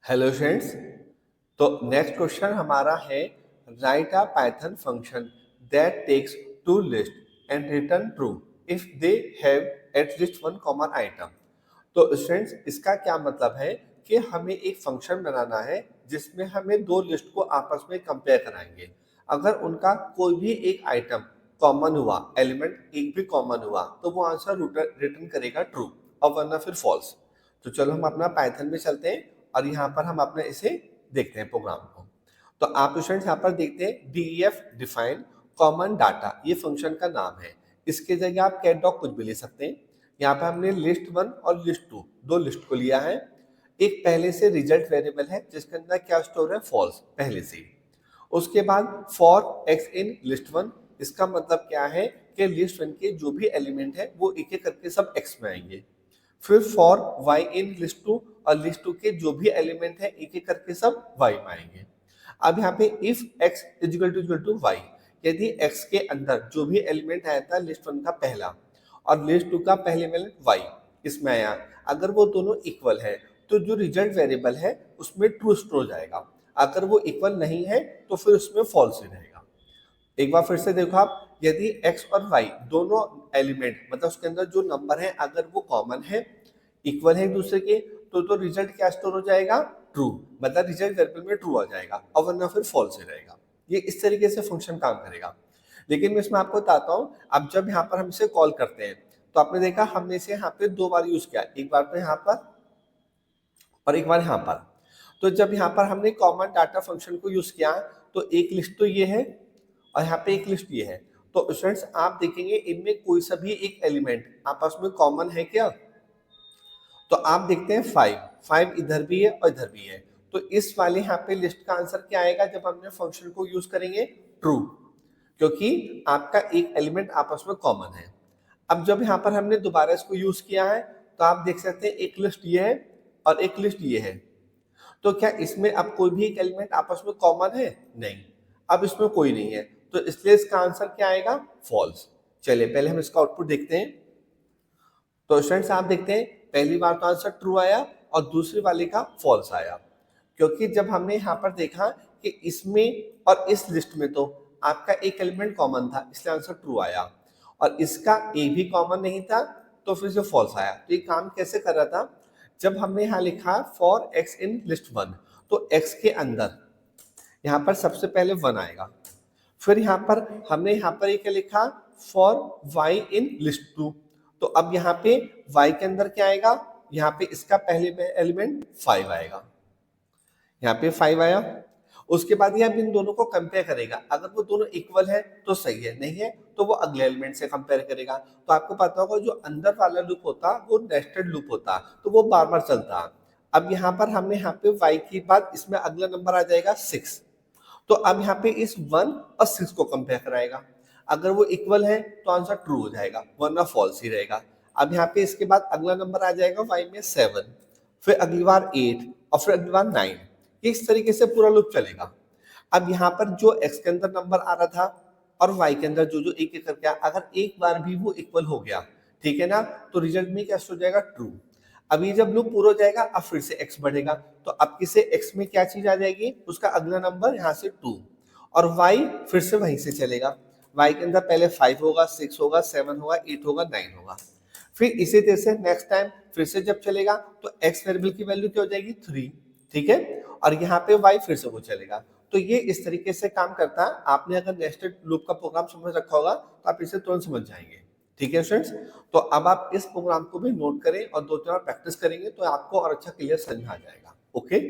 Hello friends. तो next question हमारा है write a Python function that takes two list and return true if they have at least one common item. तो friends इसका क्या मतलब है कि हमें एक फंक्शन बनाना है जिसमें हमें दो लिस्ट को आपस में कंपेयर कराएंगे। अगर उनका कोई भी एक आइटम कॉमन हुआ, एलिमेंट एक भी कॉमन हुआ, तो वो आंसर रिटर्न करेगा ट्रू और वरना फिर फॉल्स। तो चलो हम अपना पाइथन में चलते हैं और यहाँ पर हम अपने इसे देखते हैं प्रोग्राम को। तो आप स्टूडेंट्स यहाँ पर देखते हैं def डिफाइन कॉमन डाटा, ये फंक्शन का नाम है। इसके जगह आप कैट डॉग कुछ भी ले सकते हैं। यहाँ पर हमने लिस्ट वन और लिस्ट टू दो लिस्ट को लिया है। एक पहले से रिजल्ट वेरिएबल है जिसके अंदर क्या स्टोर है, फॉल्स पहले से ही। उसके बाद for x in list one, इसका मतलब क्या है कि लिस्ट वन के जो भी एलिमेंट है वो एक एक करके सब एक्स में आएंगे। फिर for y in list two, और लिस्ट टू के जो भी एलिमेंट है एक एक करके सब वाई में आएंगे। अब यहाँ पे if x equal to y, यदि एक्स के अंदर जो भी एलिमेंट आया था लिस्ट वन का पहला और लिस्ट टू का पहले एलिमेंट वाई इसमें आया, अगर वो दोनों इक्वल है तो जो रिजल्ट वेरिएबल है उसमें ट्रू स्टोर हो जाएगा। अगर वो इक्वल नहीं है तो फिर उसमें फॉल्स ही रहेगा। एक बार फिर से देखो आप, यदि x और y दोनों एलिमेंट मतलब उसके अंदर जो नंबर है अगर वो कॉमन है, इक्वल है एक दूसरे के, तो रिजल्ट क्या स्टोर हो जाएगा, ट्रू। मतलब रिजल्ट वेरिएबल में ट्रू आ जाएगा और वरना फिर फॉल्स ही रहेगा। ये इस तरीके से फंक्शन काम करेगा। लेकिन मैं इसमें आपको बताता हूँ, अब जब यहाँ पर हम इसे कॉल करते हैं तो आपने देखा हमने इसे यहाँ पे दो बार यूज किया, एक बार तो यहाँ पर और एक बार यहाँ पर। तो जब यहाँ पर हमने कॉमन डाटा फंक्शन को यूज किया तो एक लिस्ट तो ये है और यहाँ पे एक लिस्ट ये है। तो स्टूडेंट्स आप देखेंगे इनमें कोई सा भी एक एलिमेंट आपस में कॉमन है क्या? तो आप देखते हैं फाइव, फाइव इधर भी है और इधर भी है। तो इस वाले यहाँ पे लिस्ट का आंसर क्या आएगा जब हमने फंक्शन को यूज करेंगे, ट्रू, क्योंकि आपका एक एलिमेंट आपस में कॉमन है। अब जब यहाँ पर हमने दोबारा इसको यूज किया है तो आप देख सकते हैं एक लिस्ट ये है और एक लिस्ट ये है। तो क्या इसमें अब कोई भी एक एलिमेंट आपस में कॉमन है? नहीं, अब इसमें कोई नहीं है, तो इसलिए इसका आंसर क्या आएगा, फॉल्स। चलिए पहले हम इसका आउटपुट देखते हैं। तो स्टूडेंट्स आप देखते हैं पहली बार तो आंसर ट्रू आया और दूसरी वाले का फॉल्स आया, क्योंकि जब हमने यहाँ पर देखा कि इसमें और इस लिस्ट में तो आपका एक एलिमेंट कॉमन था इसलिए आंसर ट्रू आया, और इसका एक भी कॉमन नहीं था तो फिर से फॉल्स आया। तो ये काम कैसे कर रहा था, जब हमने यहाँ लिखा for x in list one, तो एक्स के अंदर यहाँ पर सबसे पहले वन आएगा। फिर यहाँ पर हमने यहाँ पर एक लिखा for y in list two, तो अब यहाँ पे y के अंदर क्या आएगा, यहाँ पे इसका पहले में एलिमेंट 5 आएगा, यहाँ पे 5 आया। उसके बाद ये अब इन दोनों को कंपेयर करेगा, अगर वो दोनों इक्वल है तो सही है, नहीं है तो वो अगले एलिमेंट से कंपेयर करेगा। तो आपको पता होगा जो अंदर वाला लूप होता वो नेस्टेड लूप होता, तो वो बार बार चलता। अब यहाँ पर हमने यहाँ पे y के बाद इसमें अगला नंबर आ जाएगा 6, तो अब यहाँ पे इस 1 और 6 को कंपेयर कराएगा। अगर वो इक्वल है तो आंसर ट्रू हो जाएगा वरना फॉल्स ही रहेगा। अब यहाँ पे इसके बाद अगला नंबर आ जाएगा y में 7, फिर अगली बार 8 और फिर अगली बार 9। इस तरीके से पूरा लूप चलेगा। अब यहाँ पर जो x के अंदर नंबर आ रहा था और y के अंदर जो जो एक एक करके अगर एक बार भी वो इक्वल हो गया, ठीक है ना, तो रिजल्ट में क्या हो जाएगा, ट्रू। अभी जब लूप पूरा हो जाएगा अब फिर से x बढ़ेगा, तो अब किसे x में क्या चीज आ जाएगी, उसका अगला नंबर यहाँ से 2, और y फिर से वहीं से चलेगा। y के अंदर पहले 5 होगा, 6 होगा, 7 होगा, 8 होगा, 9 होगा। फिर इसी तरह से नेक्स्ट टाइम फिर से जब चलेगा तो x वेरिएबल की वैल्यू क्या हो जाएगी, 3, ठीक है, और यहाँ पे y फिर से वो चलेगा। तो ये इस तरीके से काम करता है। आपने अगर नेस्टेड लूप का प्रोग्राम समझ रखा होगा तो आप इसे तुरंत समझ जाएंगे। ठीक है स्टूडेंट्स, तो अब आप इस प्रोग्राम को भी नोट करें और दो तीन बार प्रैक्टिस करेंगे तो आपको और अच्छा क्लियर समझ आ जाएगा। ओके।